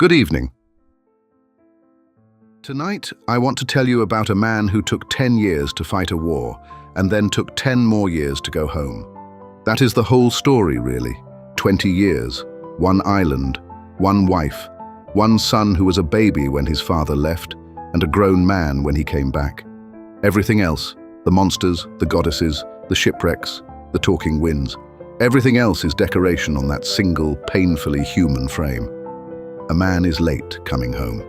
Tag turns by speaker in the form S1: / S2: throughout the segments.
S1: Good evening. Tonight, I want to tell you about a man who took 10 years to fight a war and then took 10 more years to go home. That is the whole story, really. 20 years, one island, one wife, one son who was a baby when his father left, and a grown man when he came back. Everything else, the monsters, the goddesses, the shipwrecks, the talking winds, everything else is decoration on that single, painfully human frame. A man is late coming home.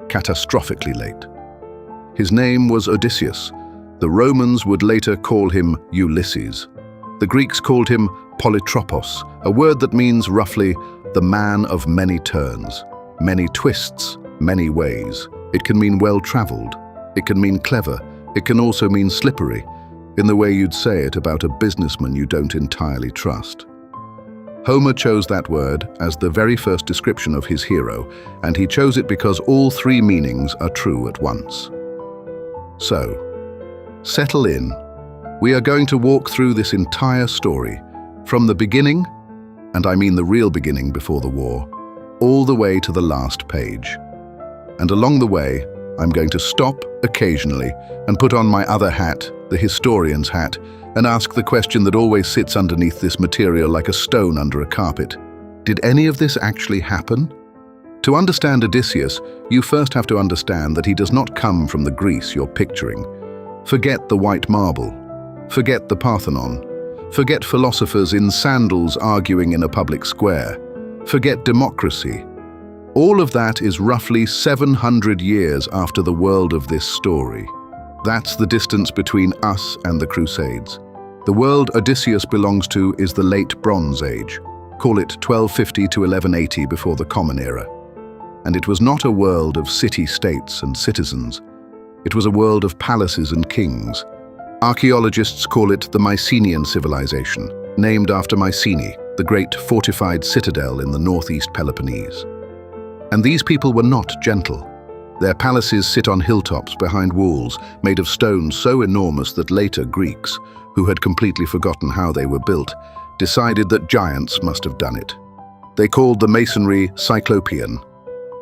S1: Catastrophically late. His name was Odysseus. The Romans would later call him Ulysses. The Greeks called him Polytropos, a word that means roughly the man of many turns, many twists, many ways. It can mean well-traveled. It can mean clever. It can also mean slippery, in the way you'd say it about a businessman you don't entirely trust. Homer chose that word as the very first description of his hero, and he chose it because all three meanings are true at once. So, settle in. We are going to walk through this entire story, from the beginning, and I mean the real beginning before the war, all the way to the last page. And along the way, I'm going to stop occasionally and put on my other hat, the historian's hat, and ask the question that always sits underneath this material like a stone under a carpet. Did any of this actually happen? To understand Odysseus, you first have to understand that he does not come from the Greece you're picturing. Forget the white marble. Forget the Parthenon. Forget philosophers in sandals arguing in a public square. Forget democracy. All of that is roughly 700 years after the world of this story. That's the distance between us and the Crusades. The world Odysseus belongs to is the late Bronze Age. Call it 1250 to 1180 before the Common Era. And it was not a world of city-states and citizens. It was a world of palaces and kings. Archaeologists call it the Mycenaean civilization, named after Mycenae, the great fortified citadel in the northeast Peloponnese. And these people were not gentle. Their palaces sit on hilltops behind walls made of stone so enormous that later Greeks, who had completely forgotten how they were built, decided that giants must have done it. They called the masonry Cyclopean,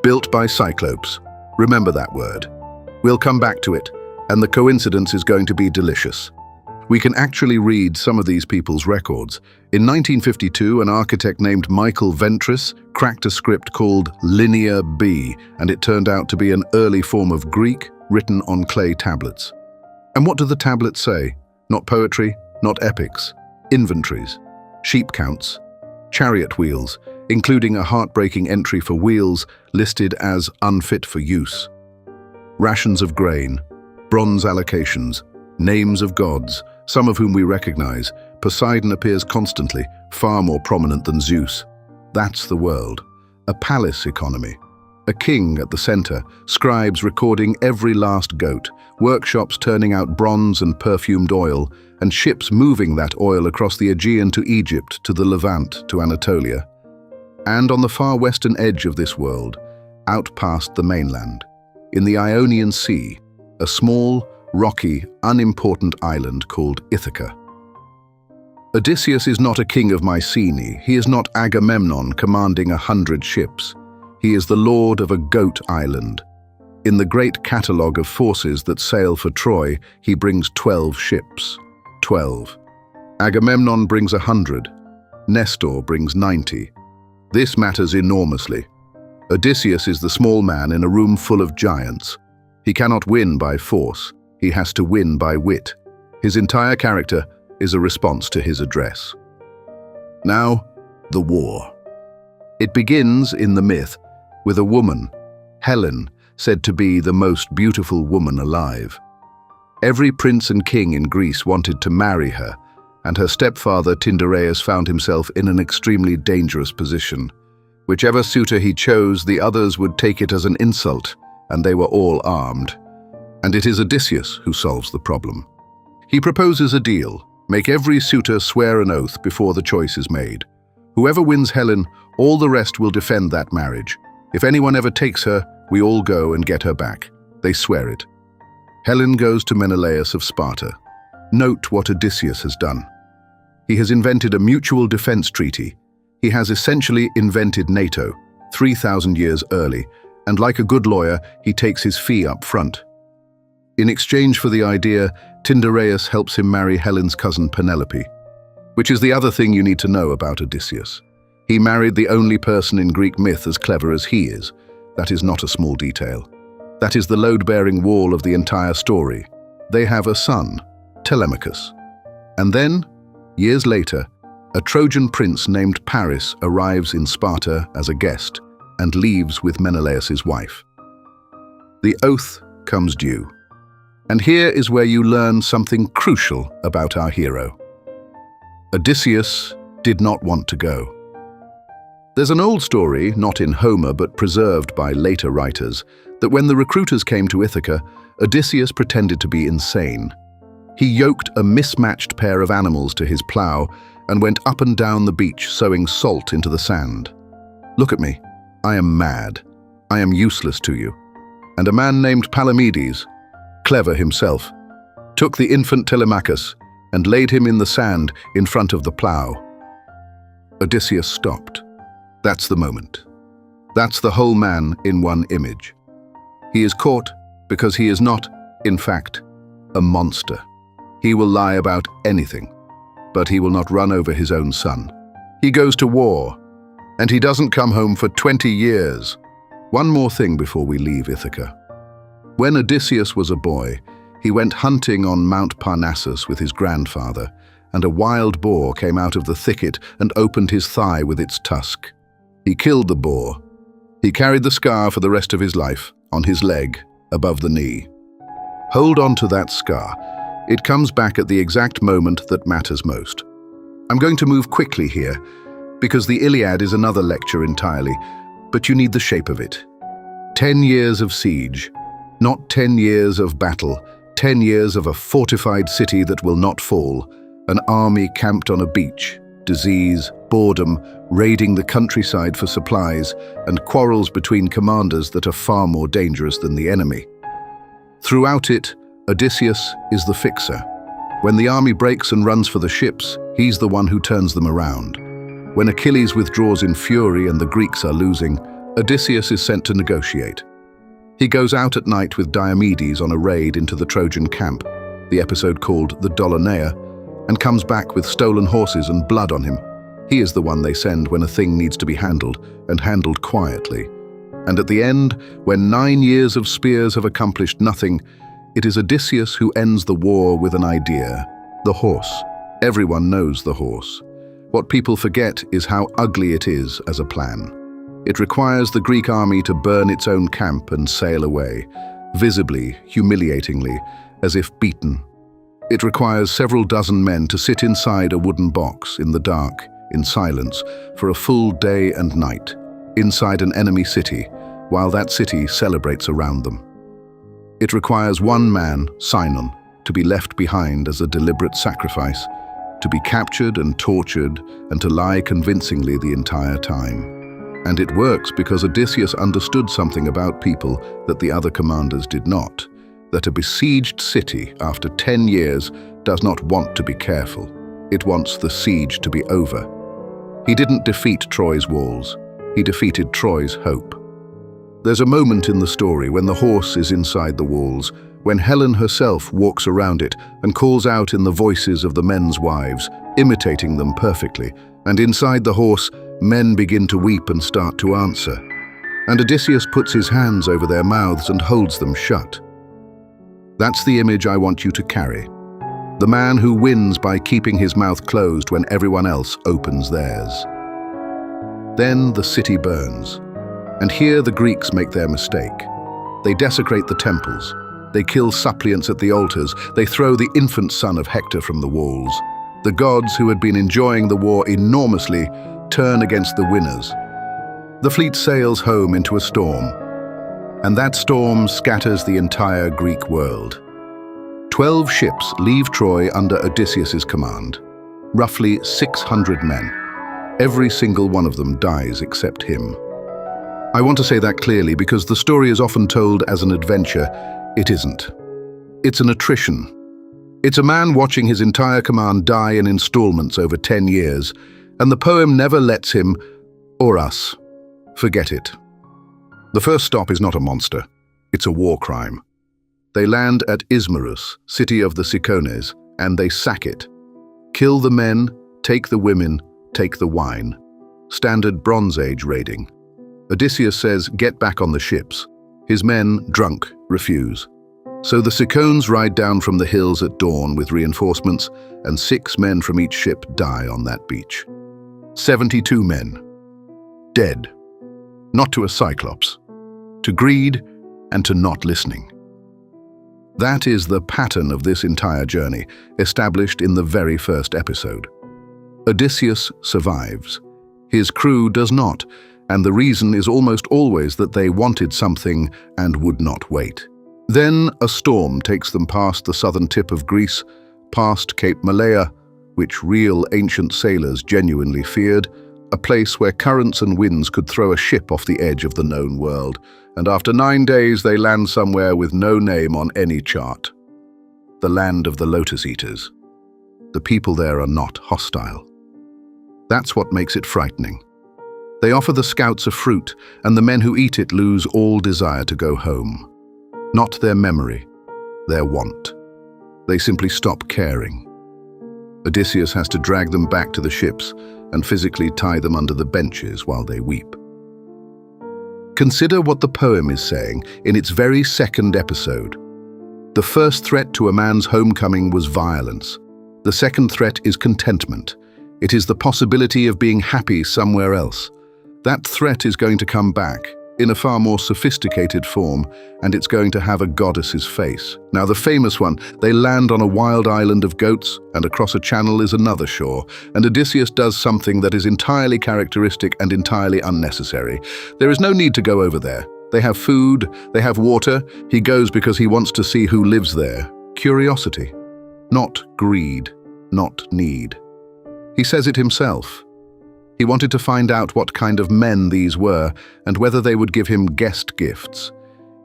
S1: built by Cyclops. Remember that word. We'll come back to it, and the coincidence is going to be delicious. We can actually read some of these people's records. In 1952, an architect named Michael Ventris cracked a script called Linear B, and it turned out to be an early form of Greek written on clay tablets. And what do the tablets say? Not poetry, not epics. Inventories, sheep counts, chariot wheels, including a heartbreaking entry for wheels listed as unfit for use. Rations of grain, bronze allocations, names of gods, some of whom we recognize. Poseidon appears constantly, far more prominent than Zeus. That's the world. A palace economy. A king at the center, scribes recording every last goat, workshops turning out bronze and perfumed oil, and ships moving that oil across the Aegean to Egypt, to the Levant, to Anatolia. And on the far western edge of this world, out past the mainland, in the Ionian Sea, a small, rocky, unimportant island called Ithaca. Odysseus is not a king of Mycenae. He is not Agamemnon commanding 100 ships. He is the lord of a goat island. In the great catalogue of forces that sail for Troy, he brings 12 ships. 12. Agamemnon brings 100. Nestor brings 90. This matters enormously. Odysseus is the small man in a room full of giants. He cannot win by force. He has to win by wit. His entire character is a response to his address. Now, the war. It begins in the myth with a woman, Helen, said to be the most beautiful woman alive. Every prince and king in Greece wanted to marry her, and her stepfather Tyndareus found himself in an extremely dangerous position. Whichever suitor he chose, the others would take it as an insult, and they were all armed. And it is Odysseus who solves the problem. He proposes a deal. Make every suitor swear an oath before the choice is made. Whoever wins Helen, all the rest will defend that marriage. If anyone ever takes her, we all go and get her back. They swear it. Helen goes to Menelaus of Sparta. Note what Odysseus has done. He has invented a mutual defense treaty. He has essentially invented NATO. 3,000 years early, and like a good lawyer, he takes his fee up front. In exchange for the idea, Tyndareus helps him marry Helen's cousin Penelope, which is the other thing you need to know about Odysseus. He married the only person in Greek myth as clever as he is. That is not a small detail. That is the load-bearing wall of the entire story. They have a son, Telemachus. And then, years later, a Trojan prince named Paris arrives in Sparta as a guest and leaves with Menelaus's wife. The oath comes due. And here is where you learn something crucial about our hero. Odysseus did not want to go. There's an old story, not in Homer but preserved by later writers, that when the recruiters came to Ithaca, Odysseus pretended to be insane. He yoked a mismatched pair of animals to his plow and went up and down the beach sowing salt into the sand. Look at me. I am mad. I am useless to you. And a man named Palamedes, clever himself, took the infant Telemachus and laid him in the sand in front of the plow. Odysseus stopped. That's the moment. That's the whole man in one image. He is caught because he is not, in fact, a monster. He will lie about anything, but he will not run over his own son. He goes to war, and he doesn't come home for 20 years. One more thing before we leave Ithaca. When Odysseus was a boy, he went hunting on Mount Parnassus with his grandfather, and a wild boar came out of the thicket and opened his thigh with its tusk. He killed the boar. He carried the scar for the rest of his life, on his leg, above the knee. Hold on to that scar. It comes back at the exact moment that matters most. I'm going to move quickly here, because the Iliad is another lecture entirely, but you need the shape of it. 10 years of siege, not 10 years of battle, 10 years of a fortified city that will not fall, an army camped on a beach, disease, boredom, raiding the countryside for supplies, and quarrels between commanders that are far more dangerous than the enemy. Throughout it, Odysseus is the fixer. When the army breaks and runs for the ships, he's the one who turns them around. When Achilles withdraws in fury and the Greeks are losing, Odysseus is sent to negotiate. He goes out at night with Diomedes on a raid into the Trojan camp, the episode called the Doloneia, and comes back with stolen horses and blood on him. He is the one they send when a thing needs to be handled, and handled quietly. And at the end, when 9 years of spears have accomplished nothing, it is Odysseus who ends the war with an idea: the horse. Everyone knows the horse. What people forget is how ugly it is as a plan. It requires the Greek army to burn its own camp and sail away, visibly, humiliatingly, as if beaten. It requires several dozen men to sit inside a wooden box in the dark, in silence, for a full day and night, inside an enemy city, while that city celebrates around them. It requires one man, Sinon, to be left behind as a deliberate sacrifice, to be captured and tortured, and to lie convincingly the entire time. And it works because Odysseus understood something about people that the other commanders did not, that a besieged city after 10 years does not want to be careful. It wants the siege to be over. He didn't defeat Troy's walls. He defeated Troy's hope. There's a moment in the story when the horse is inside the walls, when Helen herself walks around it and calls out in the voices of the men's wives, imitating them perfectly, and inside the horse, men begin to weep and start to answer. And Odysseus puts his hands over their mouths and holds them shut. That's the image I want you to carry. The man who wins by keeping his mouth closed when everyone else opens theirs. Then the city burns. And here the Greeks make their mistake. They desecrate the temples. They kill suppliants at the altars. They throw the infant son of Hector from the walls. The gods, who had been enjoying the war enormously, turn against the winners. The fleet sails home into a storm, and that storm scatters the entire Greek world. 12 ships leave Troy under Odysseus's command, roughly 600 men. Every single one of them dies except him. I want to say that clearly because the story is often told as an adventure. It isn't. It's an attrition. It's a man watching his entire command die in installments over 10 years, and the poem never lets him, or us, Forget it. The first stop is not a monster, it's a war crime. They land at Ismarus, city of the Cicones, and they sack it. Kill the men, take the women, take the wine. Standard Bronze Age raiding. Odysseus says, get back on the ships. His men, drunk, refuse. So the Cicones ride down from the hills at dawn with reinforcements, and 6 men from each ship die on that beach. 72 men. Dead. Not to a Cyclops. To greed and to not listening. That is the pattern of this entire journey, established in the very first episode. Odysseus survives. His crew does not, and the reason is almost always that they wanted something and would not wait. Then a storm takes them past the southern tip of Greece, past Cape Malea, which real ancient sailors genuinely feared, a place where currents and winds could throw a ship off the edge of the known world, and after 9 days they land somewhere with no name on any chart. The land of the Lotus-Eaters. The people there are not hostile. That's what makes it frightening. They offer the scouts a fruit, and the men who eat it lose all desire to go home. Not their memory, their want. They simply stop caring. Odysseus has to drag them back to the ships and physically tie them under the benches while they weep. Consider what the poem is saying in its very second episode. The first threat to a man's homecoming was violence. The second threat is contentment. It is the possibility of being happy somewhere else. That threat is going to come back, in a far more sophisticated form, and it's going to have a goddess's face. Now the famous one, they land on a wild island of goats, and across a channel is another shore, and Odysseus does something that is entirely characteristic and entirely unnecessary. There is no need to go over there. They have food, they have water. He goes because he wants to see who lives there. Curiosity, not greed, not need. He says it himself. He wanted to find out what kind of men these were and whether they would give him guest gifts.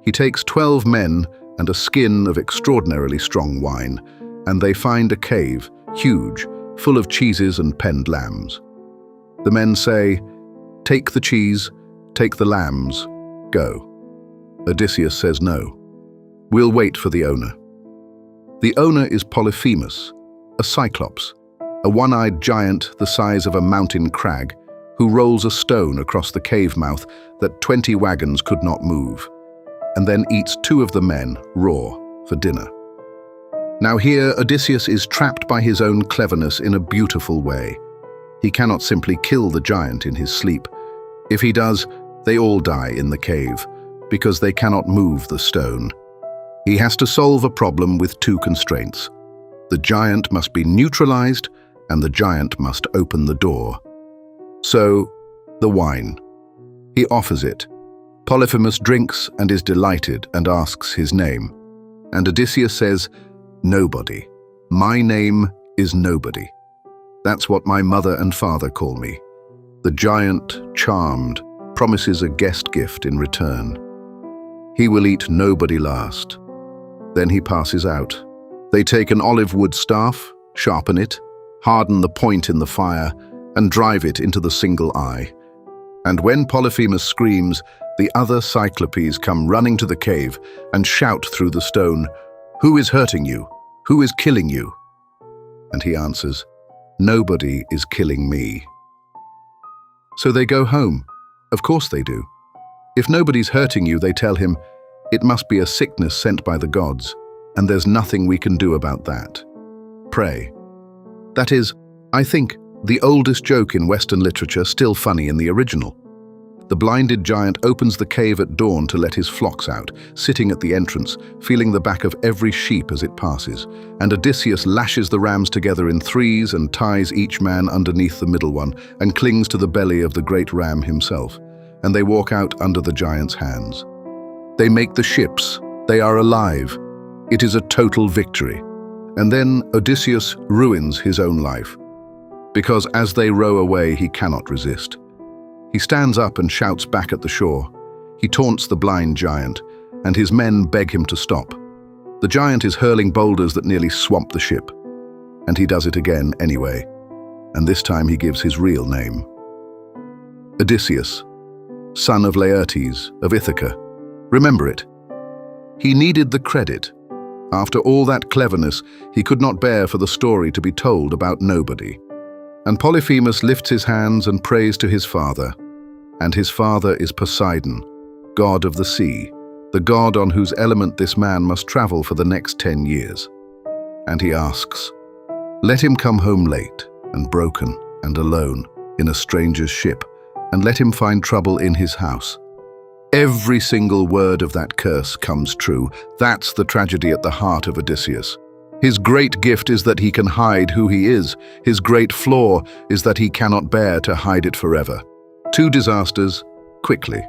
S1: He takes 12 men and a skin of extraordinarily strong wine, and they find a cave, huge, full of cheeses and penned lambs. The men say, "Take the cheese, take the lambs, go." Odysseus says no. "We'll wait for the owner." The owner is Polyphemus, a Cyclops, a one-eyed giant the size of a mountain crag, who rolls a stone across the cave mouth that 20 wagons could not move, and then eats 2 of the men raw for dinner. Now here, Odysseus is trapped by his own cleverness in a beautiful way. He cannot simply kill the giant in his sleep. If he does, they all die in the cave, because they cannot move the stone. He has to solve a problem with 2 constraints. The giant must be neutralized, and the giant must open the door. So, the wine. He offers it. Polyphemus drinks and is delighted and asks his name. And Odysseus says, "Nobody. My name is Nobody. That's what my mother and father call me." The giant, charmed, promises a guest gift in return. He will eat nobody last. Then he passes out. They take an olive wood staff, sharpen it, harden the point in the fire, and drive it into the single eye. And when Polyphemus screams, the other Cyclopes come running to the cave and shout through the stone, "Who is hurting you? Who is killing you?" And he answers, "Nobody is killing me." So they go home. Of course they do. If nobody's hurting you, they tell him, it must be a sickness sent by the gods, and there's nothing we can do about that. Pray. That is, I think, the oldest joke in Western literature, still funny in the original. The blinded giant opens the cave at dawn to let his flocks out, sitting at the entrance, feeling the back of every sheep as it passes, and Odysseus lashes the rams together in 3s and ties each man underneath the middle one and clings to the belly of the great ram himself, and they walk out under the giant's hands. They make the ships. They are alive. It is a total victory. And then Odysseus ruins his own life, because as they row away, he cannot resist. He stands up and shouts back at the shore. He taunts the blind giant, and his men beg him to stop. The giant is hurling boulders that nearly swamp the ship, and he does it again anyway, and this time he gives his real name. Odysseus, son of Laertes, of Ithaca. Remember it. He needed the credit. After all that cleverness, he could not bear for the story to be told about nobody. And Polyphemus lifts his hands and prays to his father. And his father is Poseidon, god of the sea, the god on whose element this man must travel for the next 10 years. And he asks, "Let him come home late and broken and alone in a stranger's ship, and let him find trouble in his house." Every single word of that curse comes true. That's the tragedy at the heart of Odysseus. His great gift is that he can hide who he is. His great flaw is that he cannot bear to hide it forever. Two disasters, quickly.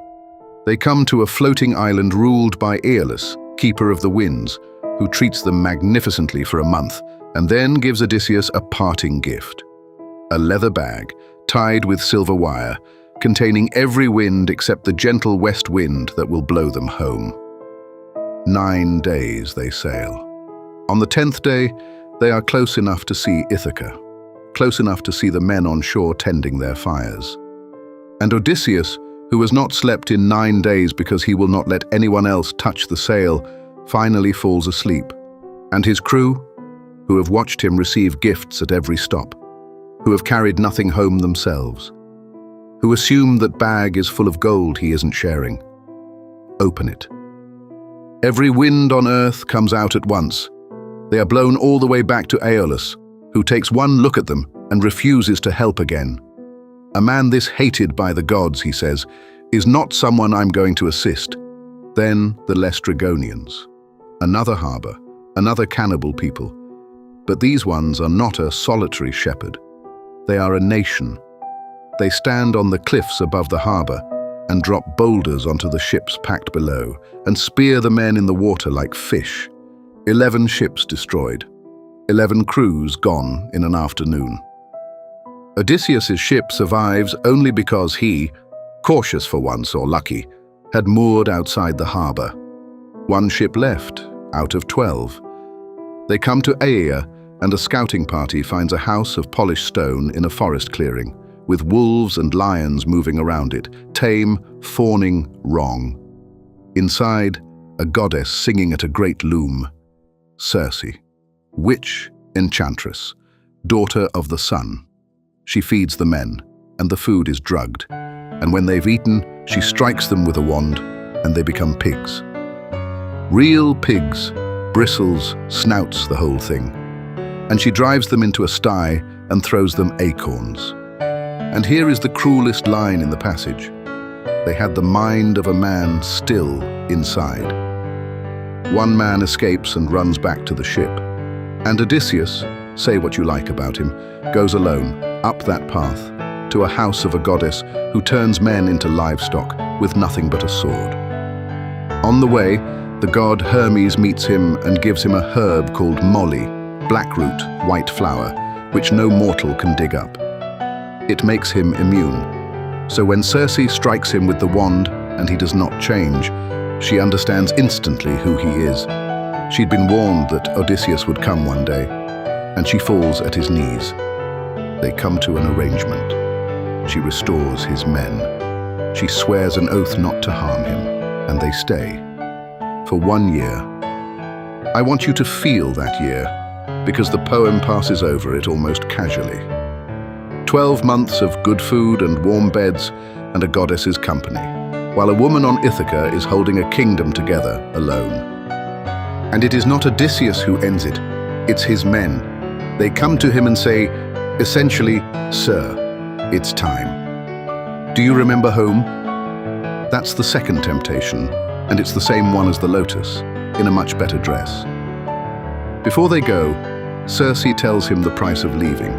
S1: They come to a floating island ruled by Aeolus, keeper of the winds, who treats them magnificently for a month, and then gives Odysseus a parting gift. A leather bag, tied with silver wire, containing every wind except the gentle west wind that will blow them home. 9 days they sail. On the 10th day, they are close enough to see Ithaca, close enough to see the men on shore tending their fires. And Odysseus, who has not slept in 9 days because he will not let anyone else touch the sail, finally falls asleep. And his crew, who have watched him receive gifts at every stop, who have carried nothing home themselves, who assume that bag is full of gold he isn't sharing, open it. Every wind on earth comes out at once. They are blown all the way back to Aeolus, who takes one look at them and refuses to help again. A man this hated by the gods, he says, is not someone I'm going to assist. Then the Laestrygonians, another harbor, another cannibal people. But these ones are not a solitary shepherd. They are a nation. They stand on the cliffs above the harbor and drop boulders onto the ships packed below and spear the men in the water like fish. 11 ships destroyed, 11 crews gone in an afternoon. Odysseus' ship survives only because he, cautious for once or lucky, had moored outside the harbor. 1 ship left, out of 12. They come to Aea, and a scouting party finds a house of polished stone in a forest clearing, with wolves and lions moving around it, tame, fawning, wrong. Inside, a goddess singing at a great loom. Circe, witch, enchantress, daughter of the sun. She feeds the men, and the food is drugged. And when they've eaten, she strikes them with a wand, and they become pigs. Real pigs, bristles, snouts, the whole thing. And she drives them into a sty and throws them acorns. And here is the cruelest line in the passage. They had the mind of a man still inside. 1 man escapes and runs back to the ship. And Odysseus, say what you like about him, goes alone, up that path, to a house of a goddess who turns men into livestock with nothing but a sword. On the way, the god Hermes meets him and gives him a herb called moly, blackroot, white flower, which no mortal can dig up. It makes him immune. So when Circe strikes him with the wand and he does not change, she understands instantly who he is. She'd been warned that Odysseus would come one day, and she falls at his knees. They come to an arrangement. She restores his men. She swears an oath not to harm him, and they stay. For 1 year. I want you to feel that year, because the poem passes over it almost casually. 12 months of good food and warm beds and a goddess's company, while a woman on Ithaca is holding a kingdom together alone. And it is not Odysseus who ends it, it's his men. They come to him and say, essentially, "Sir, it's time. Do you remember home?" That's the second temptation, and it's the same one as the lotus, in a much better dress. Before they go, Circe tells him the price of leaving.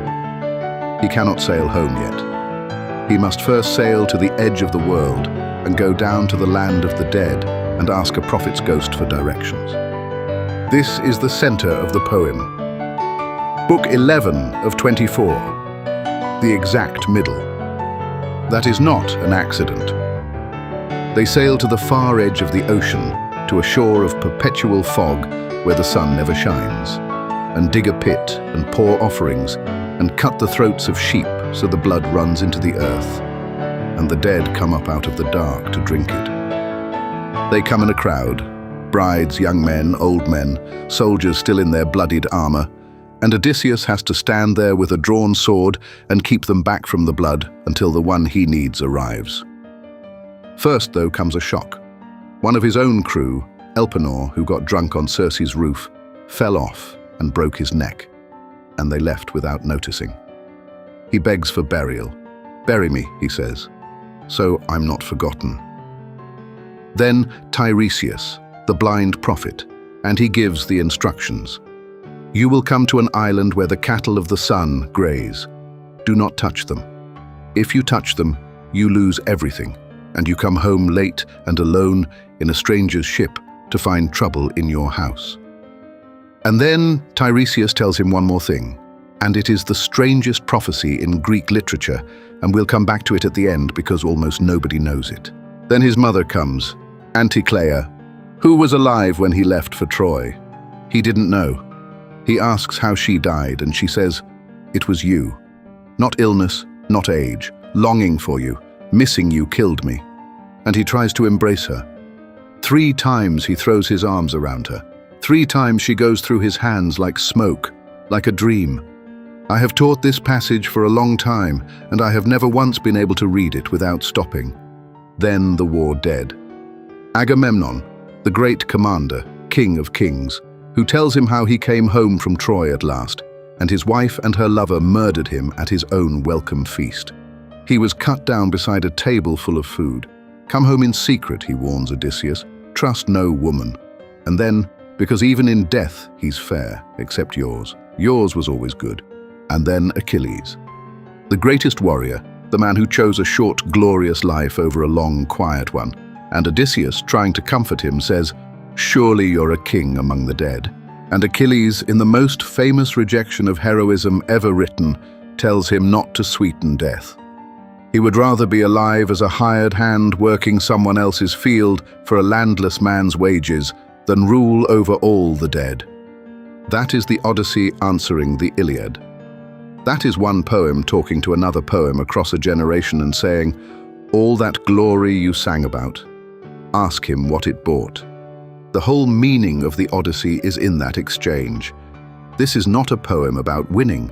S1: He cannot sail home yet. He must first sail to the edge of the world and go down to the land of the dead and ask a prophet's ghost for directions. This is the center of the poem. Book 11 of 24, the exact middle. That is not an accident. They sail to the far edge of the ocean, to a shore of perpetual fog where the sun never shines, and dig a pit and pour offerings and cut the throats of sheep so the blood runs into the earth. and the dead come up out of the dark to drink it. They come in a crowd, brides, young men, old men, soldiers still in their bloodied armor, and Odysseus has to stand there with a drawn sword and keep them back from the blood until the one he needs arrives. First, though, comes a shock. One of his own crew, Elpenor, who got drunk on Circe's roof, fell off and broke his neck, and they left without noticing. He begs for burial. "Bury me," he says, "so I'm not forgotten." Then Tiresias, the blind prophet, and he gives the instructions. "You will come to an island where the cattle of the sun graze. Do not touch them. If you touch them, you lose everything, and you come home late and alone in a stranger's ship to find trouble in your house." And then Tiresias tells him one more thing, and it is the strangest prophecy in Greek literature, and we'll come back to it at the end because almost nobody knows it. Then his mother comes, Anticlea, who was alive when he left for Troy. He didn't know. He asks how she died, and she says, "It was you. Not illness, not age. Longing for you, missing you killed me." And he tries to embrace her. 3 times he throws his arms around her. 3 times she goes through his hands like smoke, like a dream. I have taught this passage for a long time, and I have never once been able to read it without stopping. Then the war dead. Agamemnon, the great commander, king of kings, who tells him how he came home from Troy at last, and his wife and her lover murdered him at his own welcome feast. He was cut down beside a table full of food. "Come home in secret," he warns Odysseus. "Trust no woman." And then, because even in death he's fair, except yours. Yours was always good. And then Achilles, the greatest warrior, the man who chose a short, glorious life over a long, quiet one. And Odysseus, trying to comfort him, says, "Surely you're a king among the dead." And Achilles, in the most famous rejection of heroism ever written, tells him not to sweeten death. He would rather be alive as a hired hand working someone else's field for a landless man's wages than rule over all the dead. That is the Odyssey answering the Iliad. That is one poem talking to another poem across a generation and saying, "All that glory you sang about, ask him what it bought." The whole meaning of the Odyssey is in that exchange. This is not a poem about winning.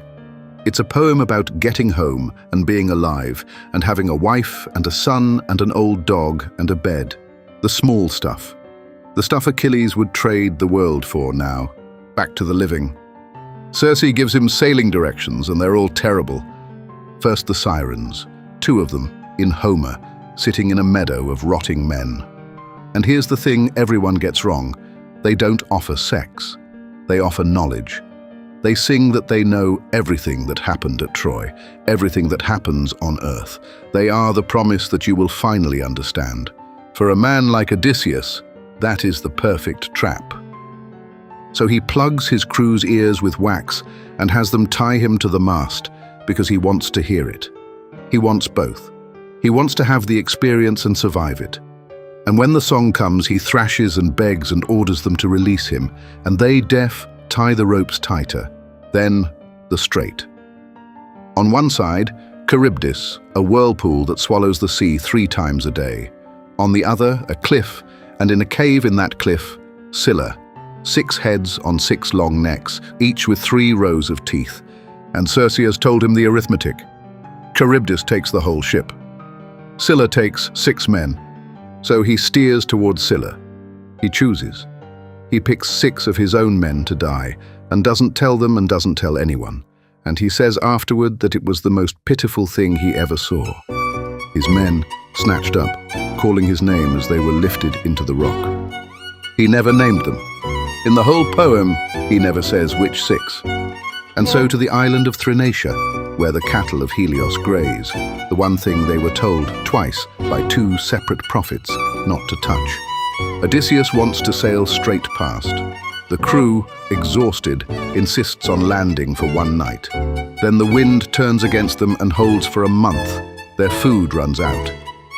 S1: It's a poem about getting home and being alive and having a wife and a son and an old dog and a bed. The small stuff. The stuff Achilles would trade the world for now. Back to the living. Circe gives him sailing directions, and they're all terrible. First the Sirens, 2 of them, in Homer, sitting in a meadow of rotting men. And here's the thing everyone gets wrong. They don't offer sex. They offer knowledge. They sing that they know everything that happened at Troy, everything that happens on Earth. They are the promise that you will finally understand. For a man like Odysseus, that is the perfect trap. So he plugs his crew's ears with wax and has them tie him to the mast because he wants to hear it. He wants both. He wants to have the experience and survive it. And when the song comes, he thrashes and begs and orders them to release him, and they, deaf, tie the ropes tighter. Then the strait. On one side, Charybdis, a whirlpool that swallows the sea 3 times a day. On the other, a cliff, and in a cave in that cliff, Scylla. 6 heads on 6 long necks, each with 3 rows of teeth. And Circe has told him the arithmetic. Charybdis takes the whole ship. Scylla takes 6 men. So he steers towards Scylla. He chooses. He picks 6 of his own men to die, and doesn't tell them and doesn't tell anyone. And he says afterward that it was the most pitiful thing he ever saw. His men snatched up, calling his name as they were lifted into the rock. He never named them. In the whole poem, he never says which 6. And so to the island of Thrinacia, where the cattle of Helios graze, the one thing they were told twice by 2 separate prophets not to touch. Odysseus wants to sail straight past. The crew, exhausted, insists on landing for 1 night. Then the wind turns against them and holds for a month. Their food runs out.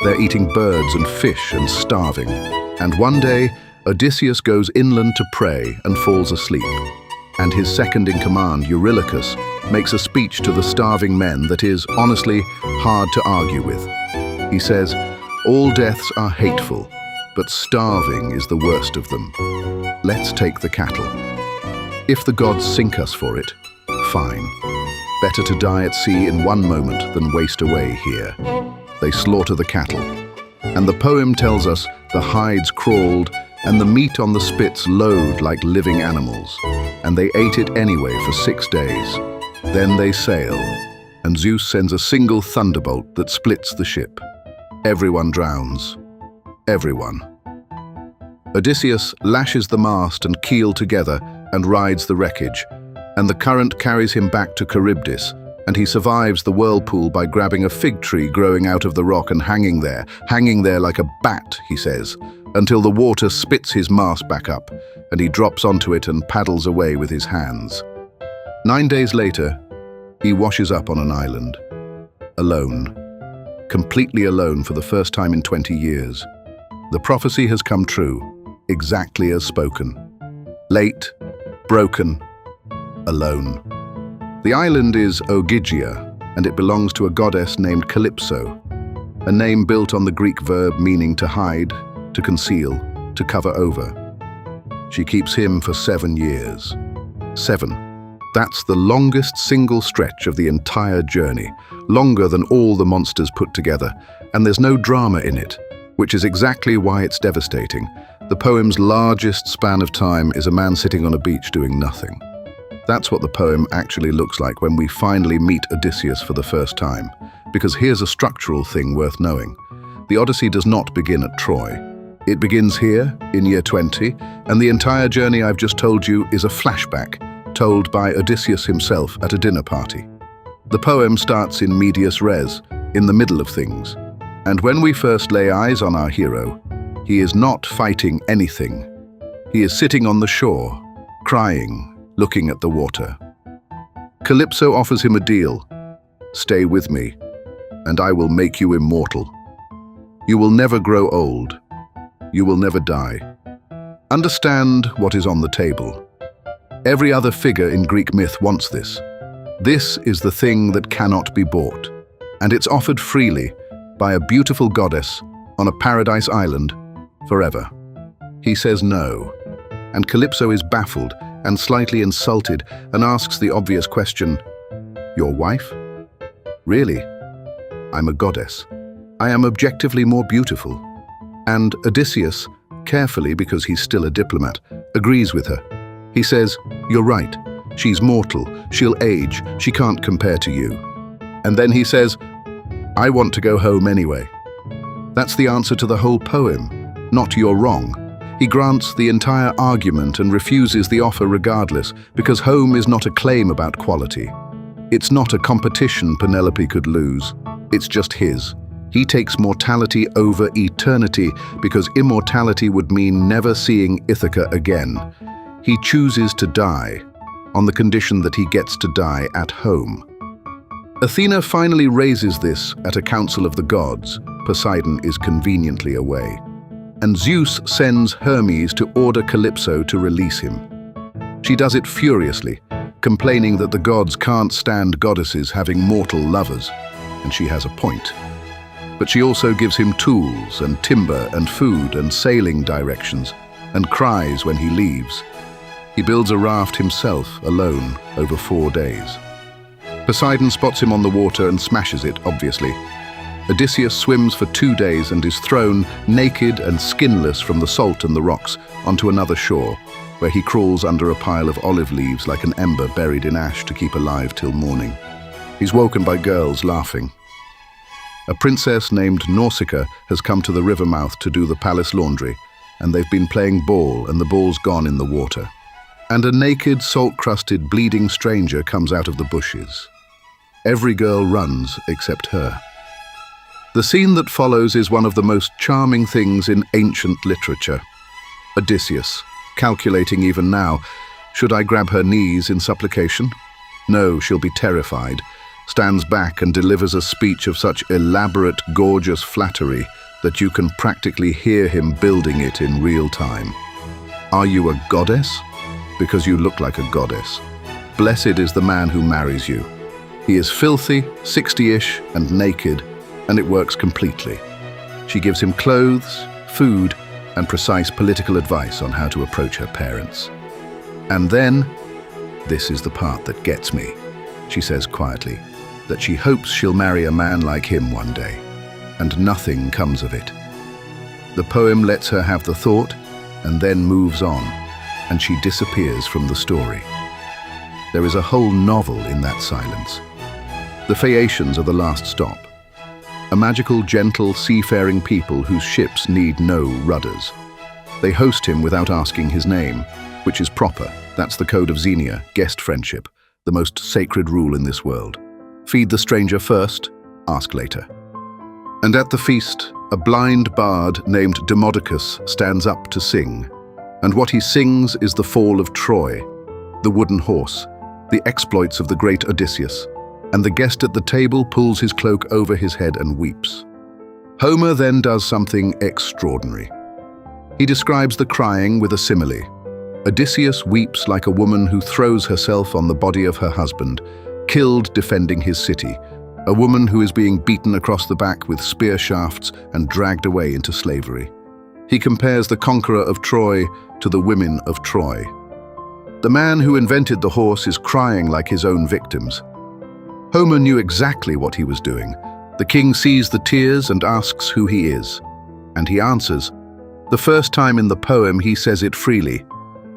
S1: They're eating birds and fish and starving. And one day, Odysseus goes inland to pray and falls asleep. And his second-in-command, Eurylochus, makes a speech to the starving men that is, honestly, hard to argue with. He He says, "All deaths are hateful, but starving is the worst of them. Let's take the cattle. If the gods sink us for it, fine. Better to die at sea in one moment than waste away here." They slaughter the cattle, and the poem tells us the hides crawled and the meat on the spits lowed like living animals, and they ate it anyway for 6 days. Then they sail, and Zeus sends a single thunderbolt that splits the ship. Everyone drowns. Everyone. Odysseus lashes the mast and keel together and rides the wreckage, and the current carries him back to Charybdis, and he survives the whirlpool by grabbing a fig tree growing out of the rock and hanging there like a bat, he says, until the water spits his mast back up, and he drops onto it and paddles away with his hands. 9 days later, he washes up on an island, alone, completely alone for the first time in 20 years. The prophecy has come true, exactly as spoken. Late, broken, alone. The island is Ogygia, and it belongs to a goddess named Calypso, a name built on the Greek verb meaning to hide, to conceal, to cover over. She keeps him for 7 years. 7. That's the longest single stretch of the entire journey, longer than all the monsters put together, and there's no drama in it, which is exactly why it's devastating. The poem's largest span of time is a man sitting on a beach doing nothing. That's what the poem actually looks like when we finally meet Odysseus for the first time, because here's a structural thing worth knowing. The Odyssey does not begin at Troy. It begins here, in year 20, and the entire journey I've just told you is a flashback, told by Odysseus himself at a dinner party. The poem starts in medias res, in the middle of things, and when we first lay eyes on our hero, he is not fighting anything. He is sitting on the shore, crying, looking at the water. Calypso offers him a deal. "Stay with me, and I will make you immortal. You will never grow old. You will never die. Understand what is on the table." Every other figure in Greek myth wants this. This is the thing that cannot be bought, and it's offered freely by a beautiful goddess on a paradise island forever. He says no, and Calypso is baffled and slightly insulted and asks the obvious question, "Your wife? Really? I'm a goddess. I am objectively more beautiful." And Odysseus, carefully because he's still a diplomat, agrees with her. He says, "You're right. She's mortal. She'll age. She can't compare to you." And then he says, "I want to go home anyway." That's the answer to the whole poem, not "you're wrong." He grants the entire argument and refuses the offer regardless, because home is not a claim about quality. It's not a competition Penelope could lose. It's just his. He takes mortality over eternity because immortality would mean never seeing Ithaca again. He chooses to die on the condition that he gets to die at home. Athena finally raises this at a council of the gods. Poseidon is conveniently away. And Zeus sends Hermes to order Calypso to release him. She does it furiously, complaining that the gods can't stand goddesses having mortal lovers, and she has a point. But she also gives him tools and timber and food and sailing directions, and cries when he leaves. He builds a raft himself, alone, over 4 days. Poseidon spots him on the water and smashes it, obviously. Odysseus swims for 2 days and is thrown, naked and skinless from the salt and the rocks, onto another shore, where he crawls under a pile of olive leaves like an ember buried in ash to keep alive till morning. He's woken by girls laughing. A princess named Nausicaa has come to the river mouth to do the palace laundry, and they've been playing ball, and the ball's gone in the water. And a naked, salt-crusted, bleeding stranger comes out of the bushes. Every girl runs except her. The scene that follows is one of the most charming things in ancient literature. Odysseus, calculating even now, should I grab her knees in supplication? No, she'll be terrified, stands back and delivers a speech of such elaborate, gorgeous flattery that you can practically hear him building it in real time. Are you a goddess? Because you look like a goddess. Blessed is the man who marries you. He is filthy, 60-ish, and naked, and it works completely. She gives him clothes, food, and precise political advice on how to approach her parents. And then, this is the part that gets me, she says quietly, that she hopes she'll marry a man like him one day, and nothing comes of it. The poem lets her have the thought, and then moves on, and she disappears from the story. There is a whole novel in that silence. The Phaeacians are the last stop. A magical, gentle, seafaring people whose ships need no rudders. They host him without asking his name, which is proper. That's the code of Xenia, guest friendship, the most sacred rule in this world. Feed the stranger first, ask later. And at the feast, a blind bard named Demodocus stands up to sing. And what he sings is the fall of Troy, the wooden horse, the exploits of the great Odysseus, and the guest at the table pulls his cloak over his head and weeps. Homer then does something extraordinary. He describes the crying with a simile. Odysseus weeps like a woman who throws herself on the body of her husband, killed defending his city, a woman who is being beaten across the back with spear shafts and dragged away into slavery. He compares the conqueror of Troy to the women of Troy. The man who invented the horse is crying like his own victims. Homer knew exactly what he was doing. The king sees the tears and asks who he is. And he answers. The first time in the poem he says it freely.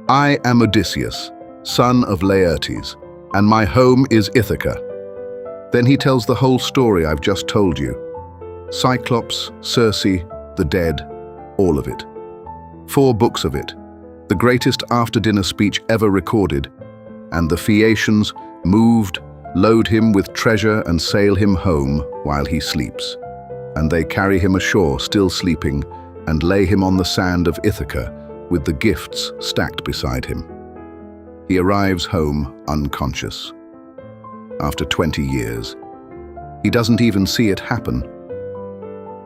S1: I am Odysseus, son of Laertes, and my home is Ithaca. Then he tells the whole story I've just told you. Cyclops, Circe, the dead, all of it. 4 books of it, the greatest after-dinner speech ever recorded, and the Phaeacians, moved, load him with treasure and sail him home while he sleeps. And they carry him ashore still sleeping and lay him on the sand of Ithaca with the gifts stacked beside him. He arrives home unconscious. After 20 years. He doesn't even see it happen.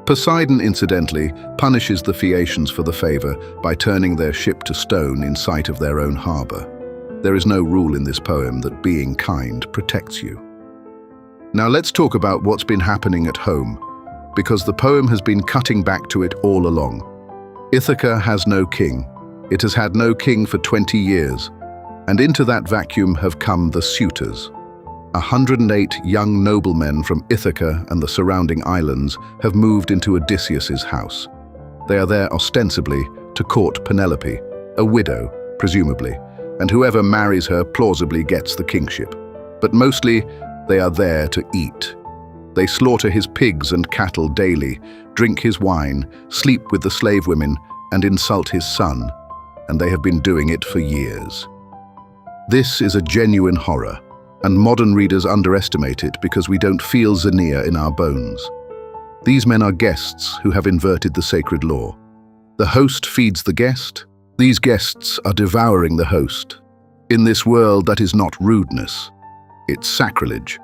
S1: Poseidon, incidentally, punishes the Phaeacians for the favor by turning their ship to stone in sight of their own harbor. There is no rule in this poem that being kind protects you. Now let's talk about what's been happening at home, because the poem has been cutting back to it all along. Ithaca has no king. It has had no king for 20 years, and into that vacuum have come the suitors. 108 young noblemen from Ithaca and the surrounding islands have moved into Odysseus's house. They are there ostensibly to court Penelope, a widow, presumably, and whoever marries her plausibly gets the kingship. But mostly, they are there to eat. They slaughter his pigs and cattle daily, drink his wine, sleep with the slave women, and insult his son, and they have been doing it for years. This is a genuine horror, and modern readers underestimate it because we don't feel Xenia in our bones. These men are guests who have inverted the sacred law. The host feeds the guest. These guests are devouring the host. In this world, that is not rudeness. It's sacrilege.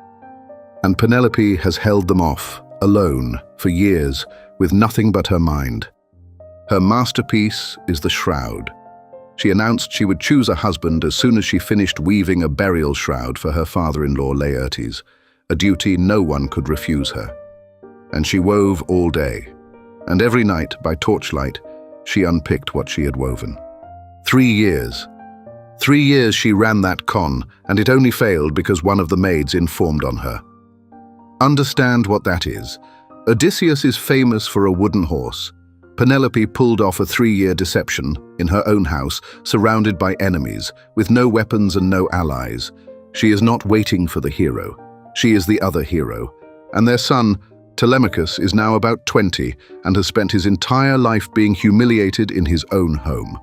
S1: And Penelope has held them off, alone, for years, with nothing but her mind. Her masterpiece is the shroud. She announced she would choose a husband as soon as she finished weaving a burial shroud for her father-in-law Laertes, a duty no one could refuse her. And she wove all day, and every night, by torchlight, she unpicked what she had woven. 3 years. 3 years she ran that con, and it only failed because one of the maids informed on her. Understand what that is. Odysseus is famous for a wooden horse. Penelope pulled off a 3-year deception in her own house, surrounded by enemies, with no weapons and no allies. She is not waiting for the hero. She is the other hero. And their son, Telemachus, is now about 20 and has spent his entire life being humiliated in his own home.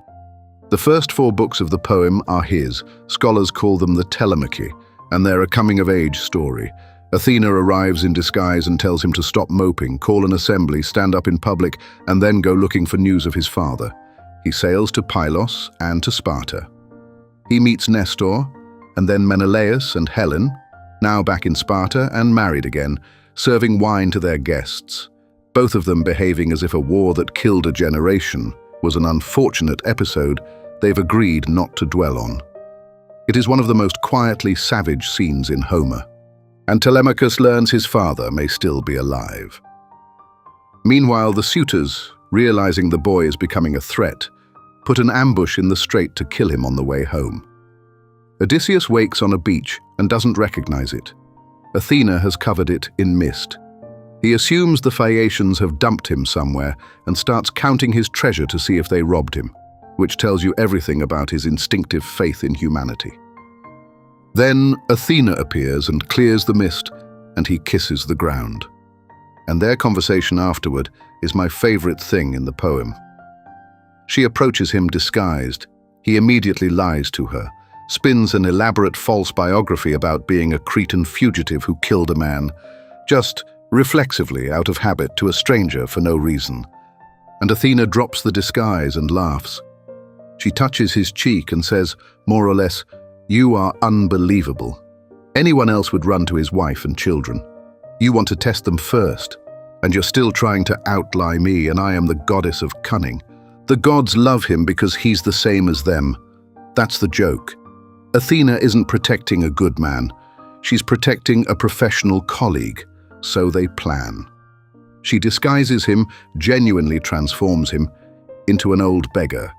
S1: The first 4 books of the poem are his. Scholars call them the Telemachi, and they're a coming-of-age story. Athena arrives in disguise and tells him to stop moping, call an assembly, stand up in public, and then go looking for news of his father. He sails to Pylos and to Sparta. He meets Nestor, and then Menelaus and Helen, now back in Sparta and married again, serving wine to their guests, both of them behaving as if a war that killed a generation was an unfortunate episode they've agreed not to dwell on. It is one of the most quietly savage scenes in Homer. And Telemachus learns his father may still be alive. Meanwhile, the suitors, realizing the boy is becoming a threat, put an ambush in the strait to kill him on the way home. Odysseus wakes on a beach and doesn't recognize it. Athena has covered it in mist. He assumes the Phaeacians have dumped him somewhere and starts counting his treasure to see if they robbed him, which tells you everything about his instinctive faith in humanity. Then Athena appears and clears the mist, and he kisses the ground. And their conversation afterward is my favorite thing in the poem. She approaches him disguised. He immediately lies to her, spins an elaborate false biography about being a Cretan fugitive who killed a man, just reflexively out of habit to a stranger for no reason. And Athena drops the disguise and laughs. She touches his cheek and says, more or less, "You are unbelievable. Anyone else would run to his wife and children. You want to test them first, and you're still trying to outlie me, and I am the goddess of cunning. The gods love him because he's the same as them. That's the joke. Athena isn't protecting a good man. She's protecting a professional colleague, so they plan." She disguises him, genuinely transforms him, into an old beggar,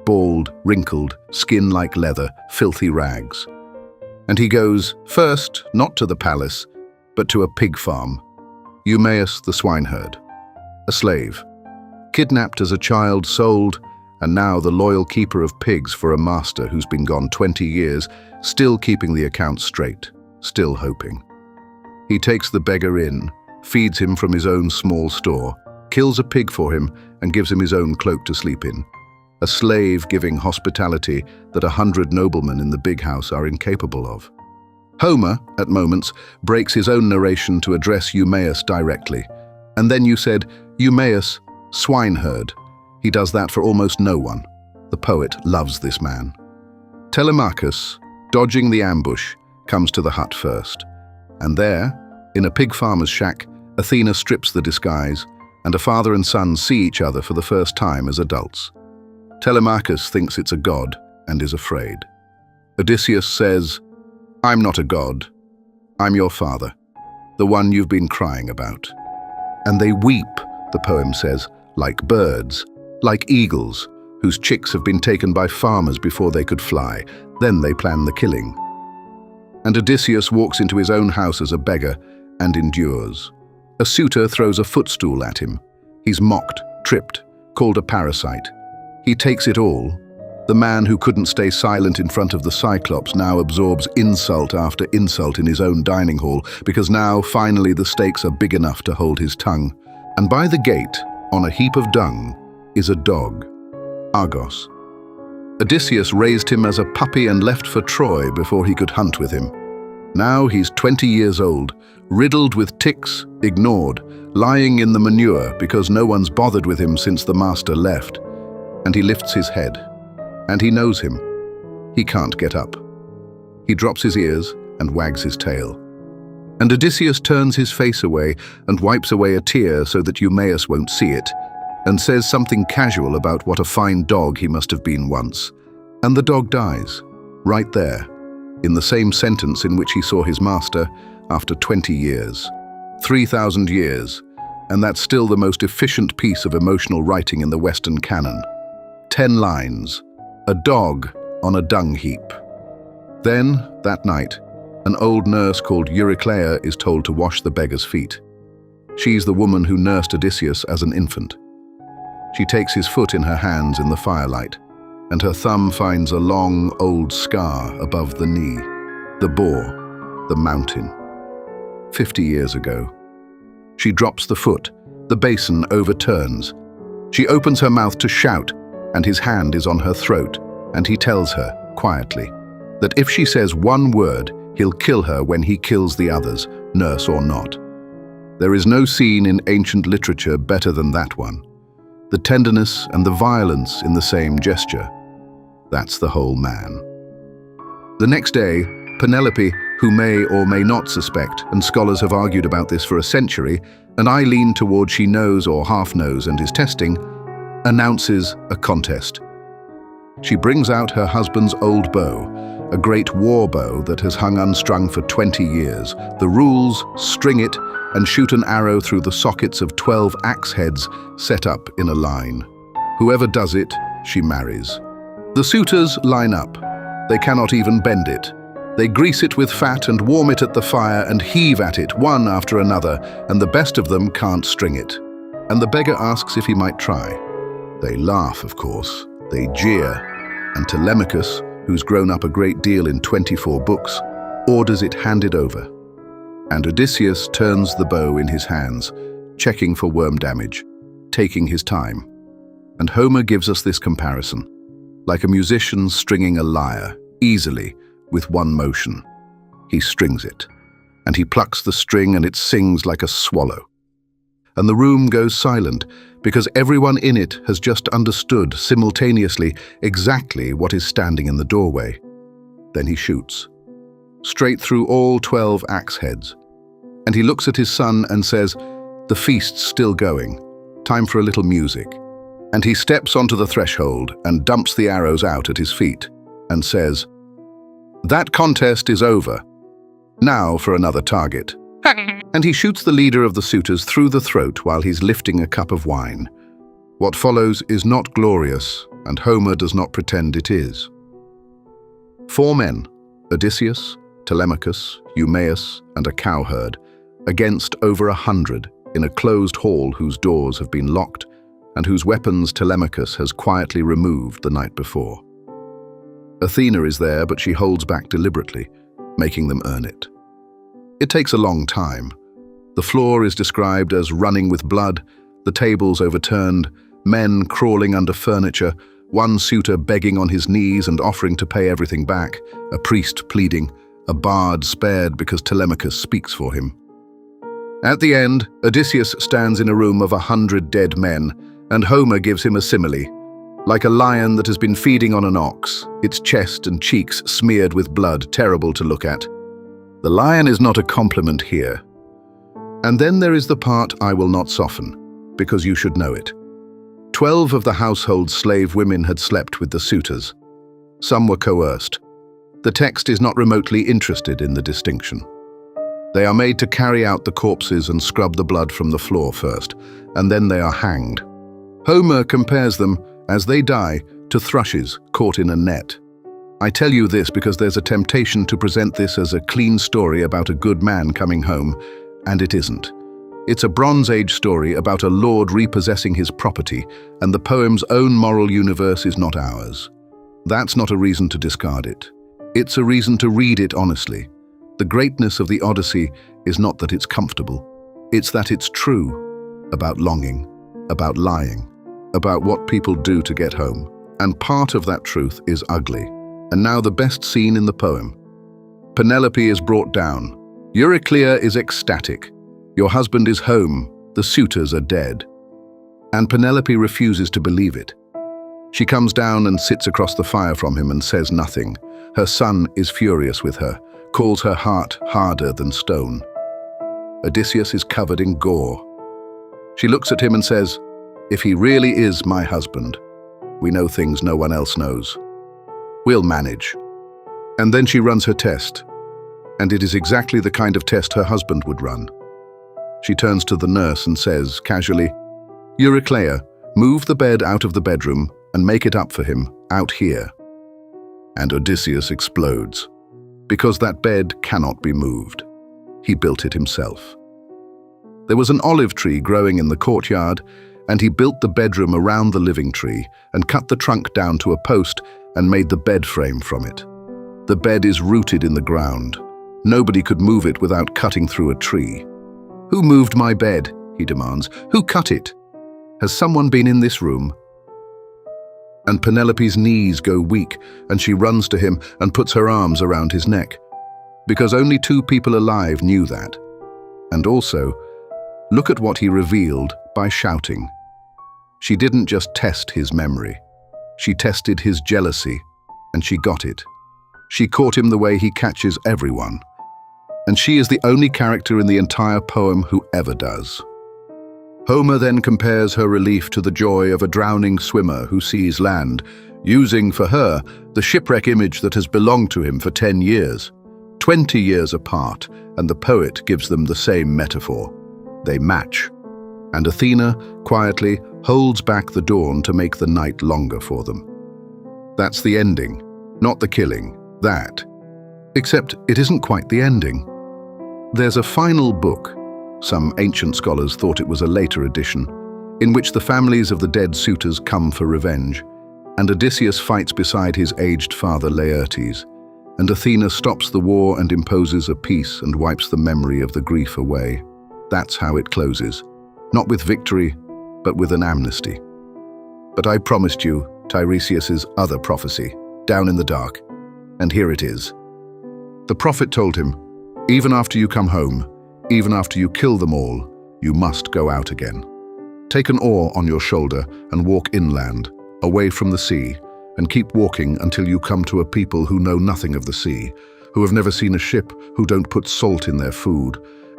S1: bald, wrinkled, skin like leather, filthy rags. And he goes, first, not to the palace, but to a pig farm. Eumaeus the swineherd, a slave, kidnapped as a child, sold, and now the loyal keeper of pigs for a master who's been gone 20 years, still keeping the accounts straight, still hoping. He takes the beggar in, feeds him from his own small store, kills a pig for him, and gives him his own cloak to sleep in. A slave giving hospitality that 100 noblemen in the big house are incapable of. Homer, at moments, breaks his own narration to address Eumaeus directly. And then you said, Eumaeus, swineherd. He does that for almost no one. The poet loves this man. Telemachus, dodging the ambush, comes to the hut first. And there, in a pig farmer's shack, Athena strips the disguise, and a father and son see each other for the first time as adults. Telemachus thinks it's a god and is afraid. Odysseus says, "I'm not a god. I'm your father, the one you've been crying about." And they weep, the poem says, like birds, like eagles, whose chicks have been taken by farmers before they could fly. Then they plan the killing. And Odysseus walks into his own house as a beggar and endures. A suitor throws a footstool at him. He's mocked, tripped, called a parasite. He takes it all. The man who couldn't stay silent in front of the Cyclops now absorbs insult after insult in his own dining hall, because now, finally, the stakes are big enough to hold his tongue. And by the gate, on a heap of dung, is a dog, Argos. Odysseus raised him as a puppy and left for Troy before he could hunt with him. Now he's 20 years old, riddled with ticks, ignored, lying in the manure because no one's bothered with him since the master left. And he lifts his head. And he knows him. He can't get up. He drops his ears and wags his tail. And Odysseus turns his face away and wipes away a tear so that Eumaeus won't see it, and says something casual about what a fine dog he must have been once. And the dog dies, right there, in the same sentence in which he saw his master after 20 years. 3,000 years, and that's still the most efficient piece of emotional writing in the Western canon. 10 lines. A dog on a dung heap. Then, that night, an old nurse called Euryclea is told to wash the beggar's feet. She's the woman who nursed Odysseus as an infant. She takes his foot in her hands in the firelight, and her thumb finds a long, old scar above the knee. The boar, the mountain. 50 years ago. She drops the foot. The basin overturns. She opens her mouth to shout, and his hand is on her throat, and he tells her, quietly, that if she says one word, he'll kill her when he kills the others, nurse or not. There is no scene in ancient literature better than that one. The tenderness and the violence in the same gesture. That's the whole man. The next day, Penelope, who may or may not suspect, and scholars have argued about this for a century, and I lean toward she knows or half knows and is testing, announces a contest. She brings out her husband's old bow, a great war bow that has hung unstrung for 20 years. The rules: string it and shoot an arrow through the sockets of 12 axe heads set up in a line. Whoever does it, she marries. The suitors line up. They cannot even bend it. They grease it with fat and warm it at the fire and heave at it one after another, and the best of them can't string it. And the beggar asks if he might try. They laugh, of course. They jeer, and Telemachus, who's grown up a great deal in 24 books, orders it handed over. And Odysseus turns the bow in his hands, checking for worm damage, taking his time. And Homer gives us this comparison, like a musician stringing a lyre, easily, with one motion. He strings it, and he plucks the string and it sings like a swallow. And the room goes silent, because everyone in it has just understood simultaneously exactly what is standing in the doorway. Then he shoots, straight through all 12 axe heads. And he looks at his son and says, "The feast's still going. Time for a little music." And he steps onto the threshold and dumps the arrows out at his feet and says, "That contest is over. Now for another target." And he shoots the leader of the suitors through the throat while he's lifting a cup of wine. What follows is not glorious, and Homer does not pretend it is. 4 men, Odysseus, Telemachus, Eumaeus, and a cowherd, against over 100 in a closed hall whose doors have been locked and whose weapons Telemachus has quietly removed the night before. Athena is there, but she holds back deliberately, making them earn it. It takes a long time. The floor is described as running with blood, the tables overturned, men crawling under furniture, one suitor begging on his knees and offering to pay everything back, a priest pleading, a bard spared because Telemachus speaks for him. At the end, Odysseus stands in a room of 100 dead men, and Homer gives him a simile, like a lion that has been feeding on an ox, its chest and cheeks smeared with blood, terrible to look at. The lion is not a compliment here. And then there is the part I will not soften, because you should know it. 12 of the household slave women had slept with the suitors. Some were coerced. The text is not remotely interested in the distinction. They are made to carry out the corpses and scrub the blood from the floor first, and then they are hanged. Homer compares them, as they die, to thrushes caught in a net. I tell you this because there's a temptation to present this as a clean story about a good man coming home, and it isn't. It's a Bronze Age story about a lord repossessing his property, and the poem's own moral universe is not ours. That's not a reason to discard it. It's a reason to read it honestly. The greatness of the Odyssey is not that it's comfortable. It's that it's true, about longing, about lying, about what people do to get home. And part of that truth is ugly. And now the best scene in the poem. Penelope is brought down. Euryclea is ecstatic. Your husband is home. The suitors are dead. And Penelope refuses to believe it. She comes down and sits across the fire from him and says nothing. Her son is furious with her, calls her heart harder than stone. Odysseus is covered in gore. She looks at him and says, "If he really is my husband, we know things no one else knows. We'll manage." And then she runs her test, and it is exactly the kind of test her husband would run. She turns to the nurse and says, casually, "Euryclea, move the bed out of the bedroom and make it up for him, out here." And Odysseus explodes, because that bed cannot be moved. He built it himself. There was an olive tree growing in the courtyard, and he built the bedroom around the living tree and cut the trunk down to a post and made the bed frame from it. The bed is rooted in the ground. Nobody could move it without cutting through a tree. "Who moved my bed?" he demands. "Who cut it? Has someone been in this room?" And Penelope's knees go weak, and she runs to him and puts her arms around his neck, because only 2 people alive knew that. And also, look at what he revealed by shouting. She didn't just test his memory. She tested his jealousy, and she got it. She caught him the way he catches everyone. And she is the only character in the entire poem who ever does. Homer then compares her relief to the joy of a drowning swimmer who sees land, using for her the shipwreck image that has belonged to him for 10 years. 20 years apart, and the poet gives them the same metaphor. They match. And Athena, quietly, holds back the dawn to make the night longer for them. That's the ending, not the killing, that. Except it isn't quite the ending. There's a final book, some ancient scholars thought it was a later edition, in which the families of the dead suitors come for revenge, and Odysseus fights beside his aged father Laertes, and Athena stops the war and imposes a peace and wipes the memory of the grief away. That's how it closes, not with victory, but with an amnesty. But I promised you Tiresias's other prophecy, down in the dark, and here it is. The prophet told him, even after you come home, even after you kill them all, you must go out again. Take an oar on your shoulder and walk inland, away from the sea, and keep walking until you come to a people who know nothing of the sea, who have never seen a ship, who don't put salt in their food.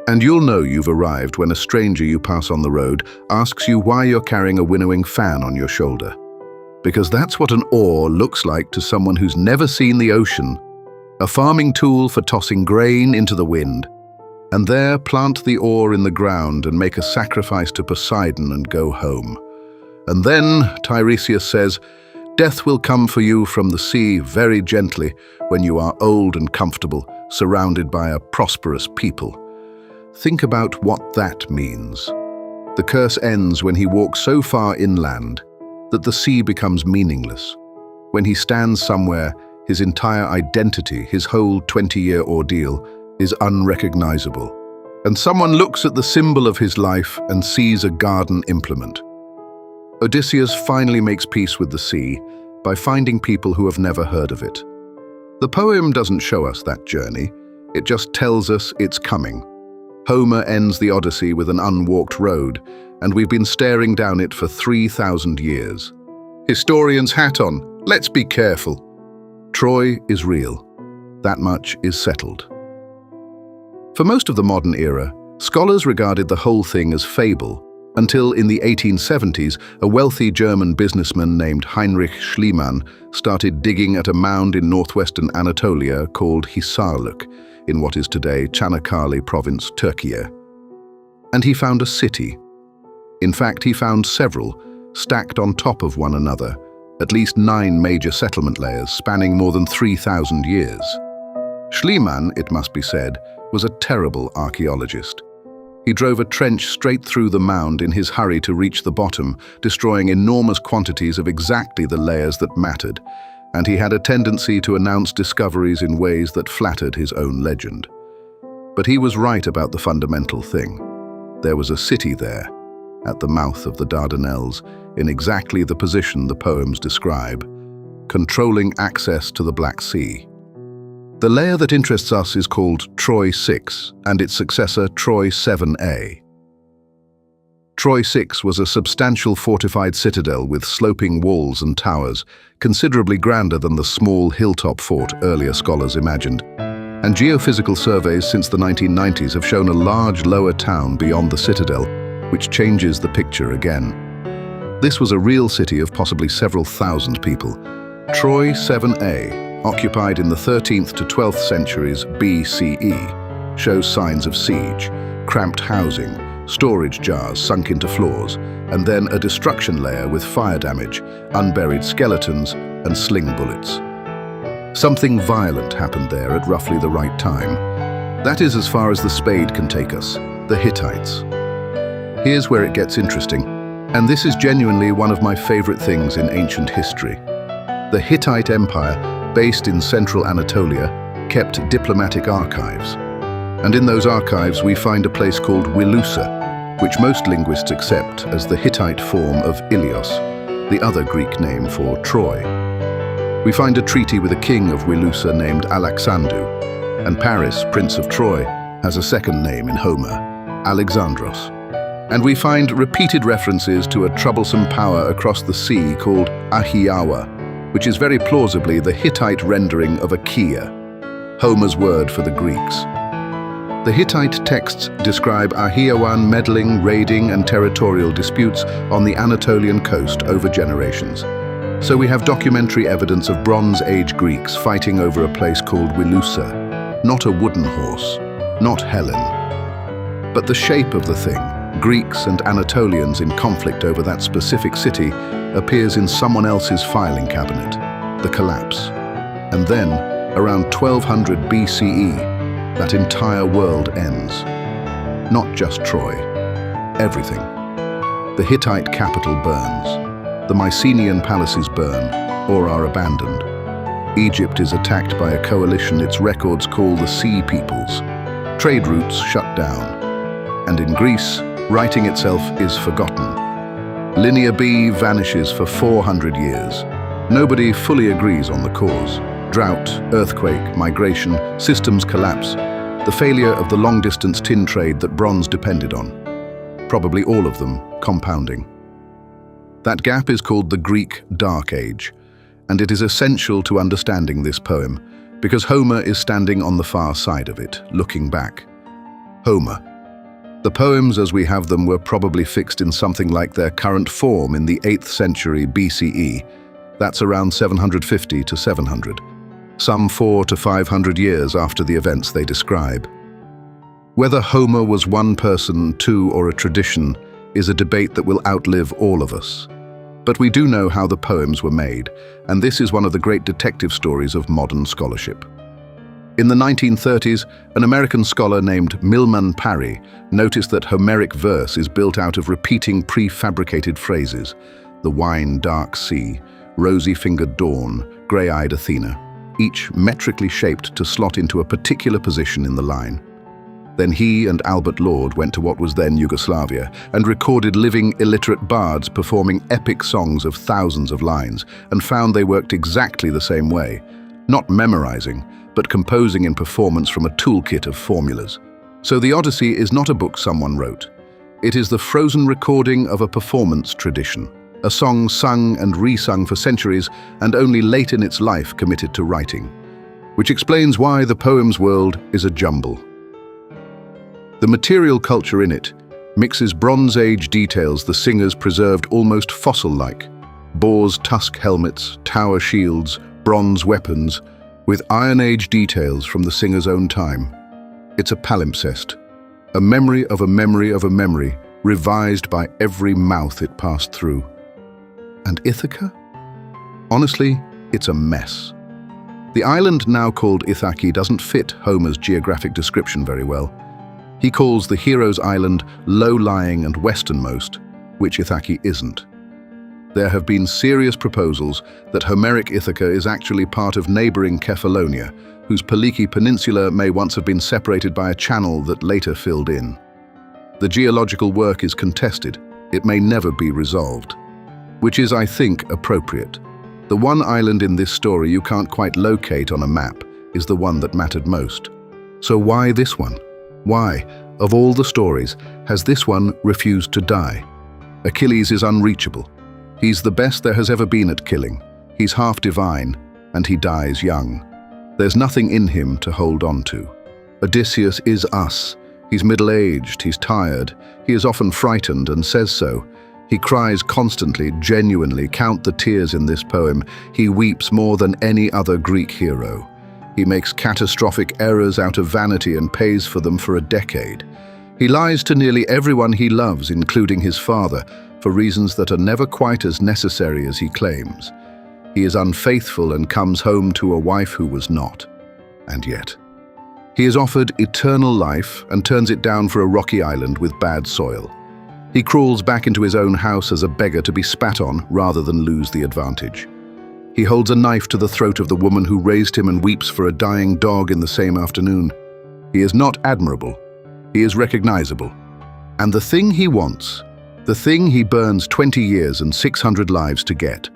S1: And you'll know you've arrived when a stranger you pass on the road asks you why you're carrying a winnowing fan on your shoulder. Because that's what an oar looks like to someone who's never seen the ocean, a farming tool for tossing grain into the wind. And there plant the oar in the ground and make a sacrifice to Poseidon and go home. And then, Tiresias says, death will come for you from the sea very gently when you are old and comfortable, surrounded by a prosperous people. Think about what that means. The curse ends when he walks so far inland that the sea becomes meaningless. When he stands somewhere, his entire identity, his whole 20-year ordeal, is unrecognizable. And someone looks at the symbol of his life and sees a garden implement. Odysseus finally makes peace with the sea by finding people who have never heard of it. The poem doesn't show us that journey, it just tells us it's coming. Homer ends the Odyssey with an unwalked road, and we've been staring down it for 3,000 years. Historian's hat on, let's be careful. Troy is real. That much is settled. For most of the modern era, scholars regarded the whole thing as fable, until in the 1870s, a wealthy German businessman named Heinrich Schliemann started digging at a mound in northwestern Anatolia called Hisarlık, in what is today Çanakkale province, Turkey. And he found a city. In fact, he found several, stacked on top of one another, at least 9 major settlement layers spanning more than 3,000 years. Schliemann, it must be said, was a terrible archaeologist. He drove a trench straight through the mound in his hurry to reach the bottom, destroying enormous quantities of exactly the layers that mattered, and he had a tendency to announce discoveries in ways that flattered his own legend. But he was right about the fundamental thing. There was a city there, at the mouth of the Dardanelles, in exactly the position the poems describe, controlling access to the Black Sea. The layer that interests us is called Troy 6, and its successor Troy 7a. Troy 6 was a substantial fortified citadel with sloping walls and towers, considerably grander than the small hilltop fort earlier scholars imagined. And geophysical surveys since the 1990s have shown a large lower town beyond the citadel, which changes the picture again. This was a real city of possibly several thousand people. Troy 7a, occupied in the 13th to 12th centuries BCE, shows signs of siege, cramped housing, storage jars sunk into floors, and then a destruction layer with fire damage, unburied skeletons, and sling bullets. Something violent happened there at roughly the right time. That is as far as the spade can take us, the Hittites. Here's where it gets interesting, and this is genuinely one of my favorite things in ancient history. The Hittite Empire, based in central Anatolia, kept diplomatic archives. And in those archives we find a place called Wilusa, which most linguists accept as the Hittite form of Ilios, the other Greek name for Troy. We find a treaty with a king of Wilusa named Alaksandu, and Paris, Prince of Troy, has a second name in Homer, Alexandros. And we find repeated references to a troublesome power across the sea called Ahiawa, which is very plausibly the Hittite rendering of Achaia, Homer's word for the Greeks. The Hittite texts describe Ahiawan meddling, raiding, and territorial disputes on the Anatolian coast over generations. So we have documentary evidence of Bronze Age Greeks fighting over a place called Wilusa, not a wooden horse, not Helen, but the shape of the thing. Greeks and Anatolians in conflict over that specific city appears in someone else's filing cabinet, the Collapse. And then, around 1200 BCE, that entire world ends. Not just Troy, everything. The Hittite capital burns, the Mycenaean palaces burn or are abandoned. Egypt is attacked by a coalition its records call the Sea Peoples. Trade routes shut down. And in Greece, writing itself is forgotten. Linear B vanishes for 400 years. Nobody fully agrees on the cause. Drought, earthquake, migration, systems collapse, the failure of the long-distance tin trade that bronze depended on. Probably all of them compounding. That gap is called the Greek Dark Age, and it is essential to understanding this poem because Homer is standing on the far side of it, looking back. Homer. The poems as we have them were probably fixed in something like their current form in the 8th century BCE. That's around 750 to 700, some 400 to 500 years after the events they describe. Whether Homer was one person, two, or a tradition is a debate that will outlive all of us. But we do know how the poems were made, and this is one of the great detective stories of modern scholarship. In the 1930s, an American scholar named Milman Parry noticed that Homeric verse is built out of repeating prefabricated phrases: the wine dark sea, rosy-fingered dawn, grey-eyed Athena, each metrically shaped to slot into a particular position in the line. Then he and Albert Lord went to what was then Yugoslavia and recorded living illiterate bards performing epic songs of thousands of lines and found they worked exactly the same way, not memorizing, but composing in performance from a toolkit of formulas. So the Odyssey is not a book someone wrote. It is the frozen recording of a performance tradition, a song sung and re-sung for centuries and only late in its life committed to writing, which explains why the poem's world is a jumble. The material culture in it mixes Bronze Age details the singers preserved almost fossil-like, boars' tusk helmets, tower shields, bronze weapons, with Iron Age details from the singer's own time. It's a palimpsest, a memory of a memory of a memory, revised by every mouth it passed through. And Ithaca? Honestly, it's a mess. The island now called Ithaca doesn't fit Homer's geographic description very well. He calls the hero's island low-lying and westernmost, which Ithaca isn't. There have been serious proposals that Homeric Ithaca is actually part of neighboring Kephallonia, whose Peliki Peninsula may once have been separated by a channel that later filled in. The geological work is contested. It may never be resolved, which is, I think, appropriate. The one island in this story you can't quite locate on a map is the one that mattered most. So why this one? Why, of all the stories, has this one refused to die? Achilles is unreachable. He's the best there has ever been at killing. He's half divine, and he dies young. There's nothing in him to hold on to. Odysseus is us. He's middle-aged, he's tired, he is often frightened and says so. He cries constantly, genuinely. Count the tears in this poem. He weeps more than any other Greek hero. He makes catastrophic errors out of vanity and pays for them for a decade. He lies to nearly everyone he loves, including his father, for reasons that are never quite as necessary as he claims. He is unfaithful and comes home to a wife who was not. And yet, he is offered eternal life and turns it down for a rocky island with bad soil. He crawls back into his own house as a beggar to be spat on rather than lose the advantage. He holds a knife to the throat of the woman who raised him and weeps for a dying dog in the same afternoon. He is not admirable. He is recognizable. And the thing he wants, the thing he burns 20 years and 600 lives to get,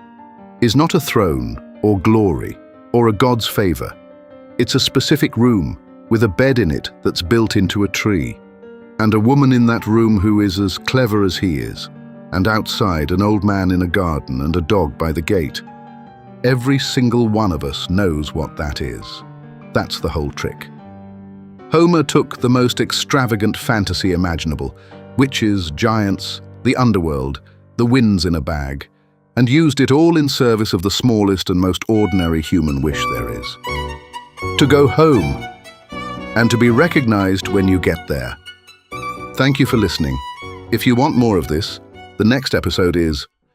S1: is not a throne or glory or a god's favor. It's a specific room with a bed in it that's built into a tree, and a woman in that room who is as clever as he is, and outside an old man in a garden and a dog by the gate. Every single one of us knows what that is. That's the whole trick. Homer took the most extravagant fantasy imaginable, witches, giants, the underworld, the winds in a bag, and used it all in service of the smallest and most ordinary human wish there is. To go home, and to be recognized when you get there. Thank you for listening. If you want more of this, the next episode is